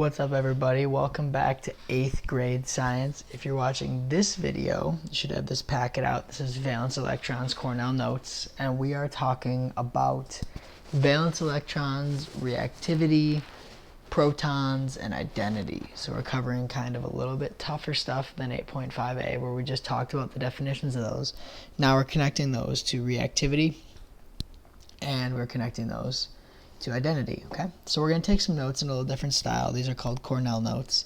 What's up, everybody? Welcome back to 8th grade science. If you're watching this video, you should have this packet out. This is Valence Electrons Cornell Notes, and we are talking about valence electrons, reactivity, protons, and identity. So we're covering kind of a little bit tougher stuff than 8.5a, where we just talked about the definitions of those. Now we're connecting those to reactivity, and we're connecting those to identity. Okay, so we're going to take some notes in a little different style. These are called Cornell notes.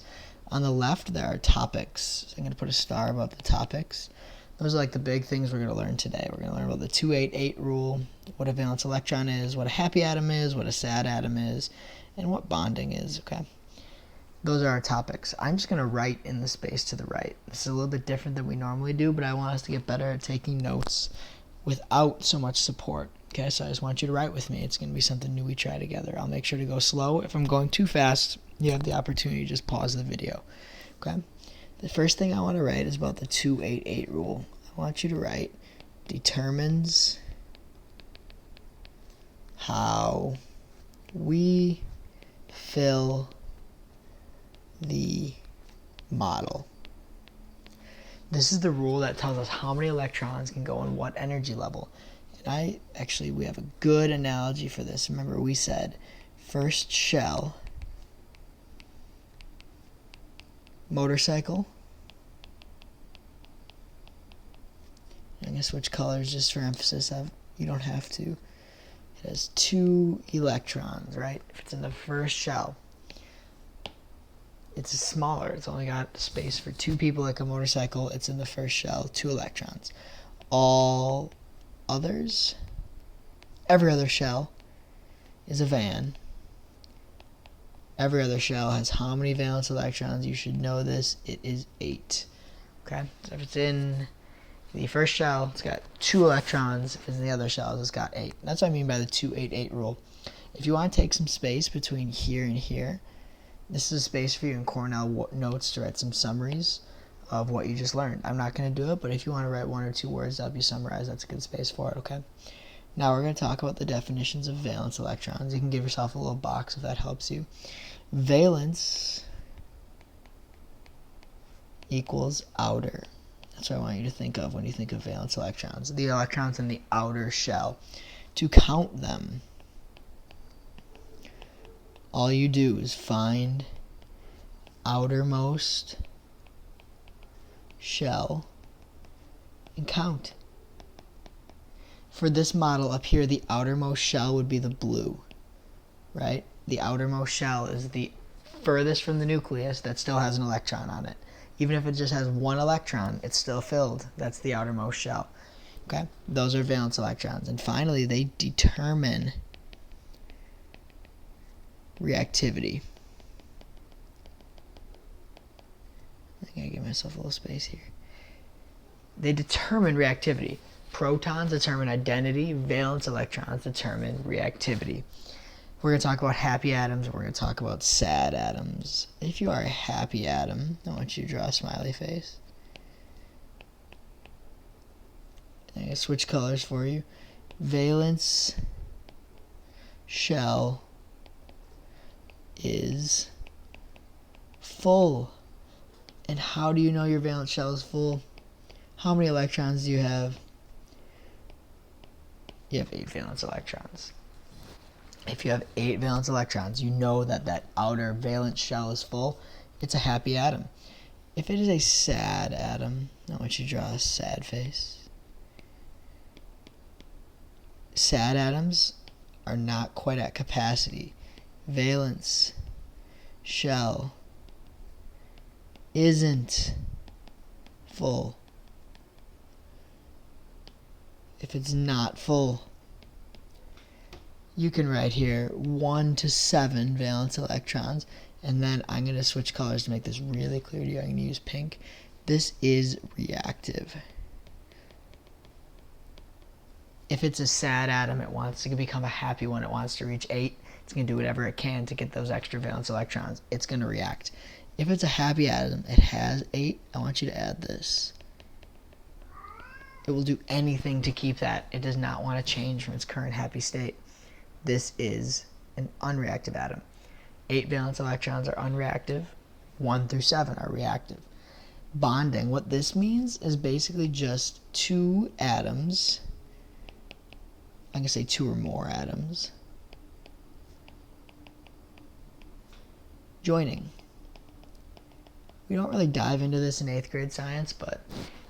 On the left there are topics, so I'm going to put a star above the topics. Those are like the big things we're going to learn today. We're going to learn about the 288 rule, what a valence electron is, what a happy atom is, what a sad atom is, and what bonding is. Okay, those are our topics. I'm just going to write in the space to the right. This is a little bit different than we normally do, but I want us to get better at taking notes without so much support. Okay, so I just want you to write with me. It's going to be something new we try together. I'll make sure to go slow. If I'm going too fast, you have the opportunity to just pause the video. Okay, the first thing I want to write is about the 288 rule. I want you to write determines how we fill the model. This is the rule that tells us how many electrons can go in what energy level. And we have a good analogy for this. Remember, we said first shell, motorcycle. I'm going to switch colors just for emphasis. You don't have to. It has 2 electrons, right? If it's in the first shell, it's smaller. It's only got space for 2 people like a motorcycle. It's in the first shell, 2 electrons. All others, every other shell is a van. Every other shell has how many valence electrons? You should know this. It is 8. Okay, so if it's in the first shell, it's got 2 electrons. If it's in the other shells, it's got 8. That's what I mean by the 288 rule. If you want to take some space between here and here, this is a space for you in Cornell notes to write some summaries of what you just learned. I'm not going to do it, but if you want to write 1 or 2 words to help you summarize, that's a good space for it. Okay, now we're going to talk about the definitions of valence electrons. You can give yourself a little box if that helps you. Valence equals outer. That's what I want you to think of when you think of valence electrons. The electrons in the outer shell. To count them, all you do is find outermost shell and count. For this model up here, the outermost shell would be the blue, right? The outermost shell is the furthest from the nucleus that still has an electron on it. Even if it just has 1 electron, it's still filled. That's the outermost shell. Okay, those are valence electrons. And finally, they determine reactivity. I gotta give myself a little space here. They determine reactivity. Protons determine identity. Valence electrons determine reactivity. We're going to talk about happy atoms. We're going to talk about sad atoms. If you are a happy atom, I want you to draw a smiley face. I'm going to switch colors for you. Valence shell is full. And how do you know your valence shell is full? How many electrons do you have? You have 8 valence electrons. If you have 8 valence electrons, you know that that outer valence shell is full. It's a happy atom. If it is a sad atom, I want you to draw a sad face. Sad atoms are not quite at capacity. Valence shell isn't full. If it's not full, you can write here 1 to 7 valence electrons, and then I'm going to switch colors to make this really clear to you. I'm going to use pink. This is reactive. If it's a sad atom, it wants to become a happy one. It wants to reach 8. It's going to do whatever it can to get those extra valence electrons. It's going to react. If it's a happy atom, it has 8. I want you to add this. It will do anything to keep that. It does not want to change from its current happy state. This is an unreactive atom. 8 valence electrons are unreactive, 1 through 7 are reactive. Bonding, what this means is basically just two atoms, I'm going to say two or more atoms, joining. We don't really dive into this in 8th grade science, but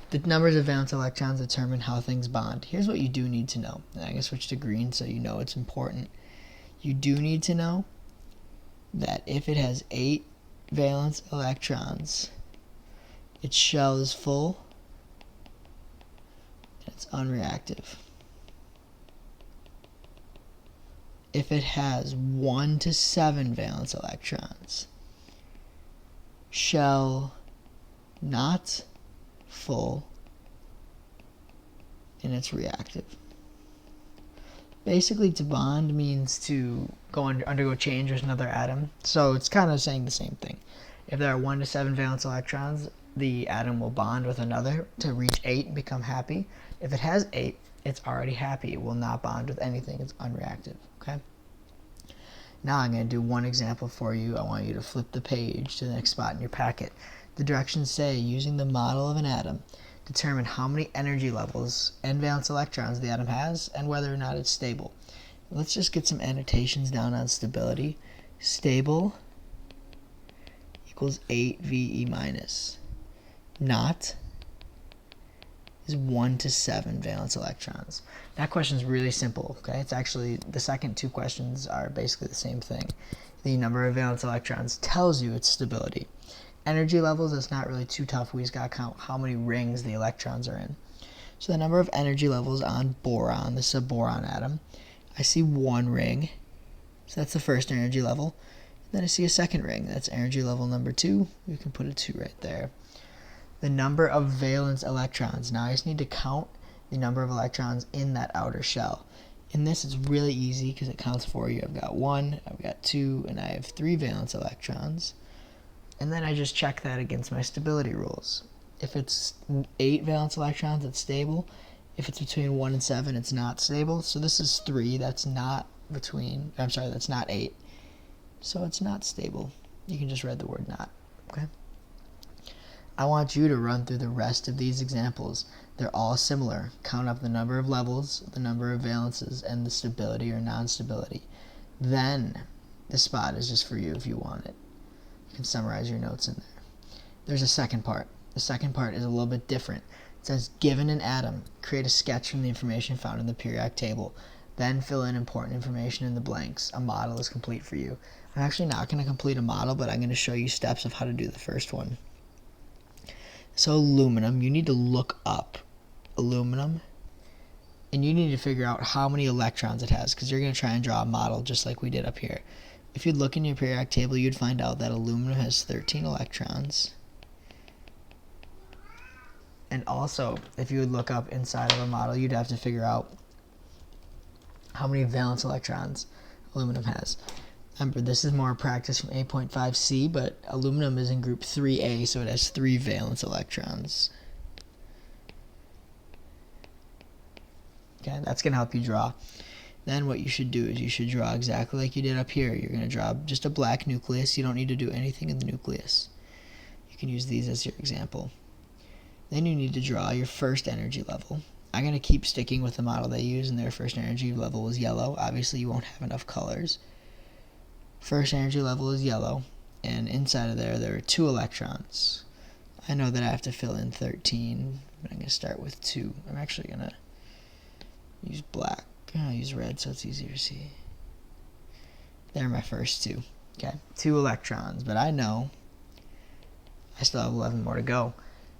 the numbers of valence electrons determine how things bond. Here's what you do need to know. I'm going to switch to green so you know it's important. You do need to know that if it has 8 valence electrons, its shell is full and it's unreactive. If it has 1 to 7 valence electrons, shell not full, and it's reactive. Basically, to bond means to undergo change with another atom, so it's kind of saying the same thing. If there are 1 to 7 valence electrons, the atom will bond with another to reach 8 and become happy. If it has 8, it's already happy. It will not bond with anything. It's unreactive. Okay. Now I'm going to do one example for you. I want you to flip the page to the next spot in your packet. The directions say, using the model of an atom, determine how many energy levels and valence electrons the atom has and whether or not it's stable. Let's just get some annotations down on stability. Stable equals 8 VE minus. Not is 1 to 7 valence electrons. That question is really simple, okay? It's actually, the second two questions are basically the same thing. The number of valence electrons tells you its stability. Energy levels, it's not really too tough. We just got to count how many rings the electrons are in. So the number of energy levels on boron, this is a boron atom. I see 1 ring, so that's the first energy level. Then I see a second ring, that's energy level number 2. You can put a 2 right there. The number of valence electrons. Now I just need to count the number of electrons in that outer shell. In this, it's really easy because it counts for you. I've got 1, I've got 2, and I have 3 valence electrons. And then I just check that against my stability rules. If it's 8 valence electrons, it's stable. If it's between 1 and 7, it's not stable. So this is 3. That's not that's not 8. So it's not stable. You can just read the word not. Okay. I want you to run through the rest of these examples. They're all similar. Count up the number of levels, the number of valences, and the stability or non-stability. Then, this spot is just for you if you want it. You can summarize your notes in there. There's a second part. The second part is a little bit different. It says, given an atom, create a sketch from the information found in the periodic table. Then fill in important information in the blanks. A model is complete for you. I'm actually not going to complete a model, but I'm going to show you steps of how to do the first one. So aluminum, you need to look up aluminum, and you need to figure out how many electrons it has, because you're going to try and draw a model just like we did up here. If you look in your periodic table, you'd find out that aluminum has 13 electrons. And also, if you would look up inside of a model, you'd have to figure out how many valence electrons aluminum has. Remember, this is more practice from 8.5c, but aluminum is in group 3a, so it has 3 valence electrons. Okay, that's going to help you draw. Then what you should do is you should draw exactly like you did up here. You're going to draw just a black nucleus. You don't need to do anything in the nucleus. You can use these as your example. Then you need to draw your first energy level. I'm going to keep sticking with the model they use, and their first energy level was yellow. Obviously, you won't have enough colors. First energy level is yellow, and inside of there are 2 electrons. I know that I have to fill in 13, but I'm going to start with 2. I'm actually going to use black. I'll use red so it's easier to see. There are my first 2. Okay, 2 electrons, but I know I still have 11 more to go.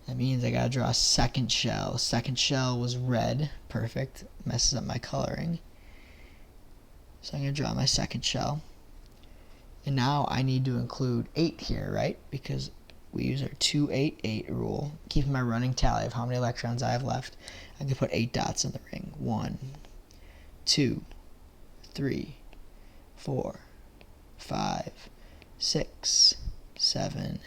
That means I got to draw a second shell. Second shell was red. Perfect. Messes up my coloring. So I'm going to draw my second shell. And now I need to include 8 here, right? Because we use our 2-8-8 rule. Keeping my running tally of how many electrons I have left. I can put 8 dots in the ring. 1, 2, 3, 4, 5, 6, 7,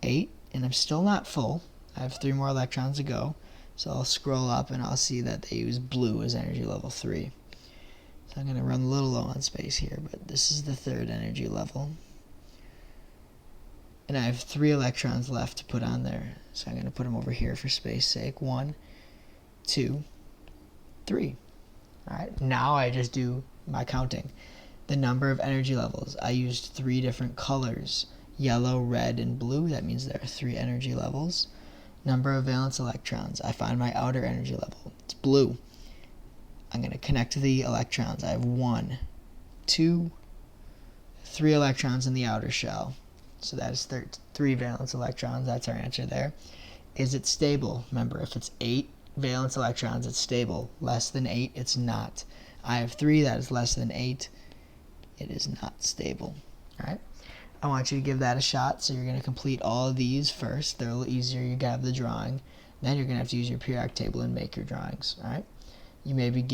8. And I'm still not full. I have 3 more electrons to go. So I'll scroll up and I'll see that they use blue as energy level 3. So I'm going to run a little low on space here, but this is the third energy level. And I have 3 electrons left to put on there. So I'm going to put them over here for space sake. 1, 2, 3. Alright, now I just do my counting. The number of energy levels. I used 3 different colors. Yellow, red, and blue. That means there are 3 energy levels. Number of valence electrons. I find my outer energy level. It's blue. I'm going to connect the electrons. I have 1, 2, 3 electrons in the outer shell. So that is 3 valence electrons. That's our answer there. Is it stable? Remember, if it's 8 valence electrons, it's stable. Less than 8, it's not. I have 3, that is less than 8. It is not stable. All right. I want you to give that a shot. So you're going to complete all of these first. They're a little easier. You have the drawing. Then you're going to have to use your periodic table and make your drawings. All right. You may be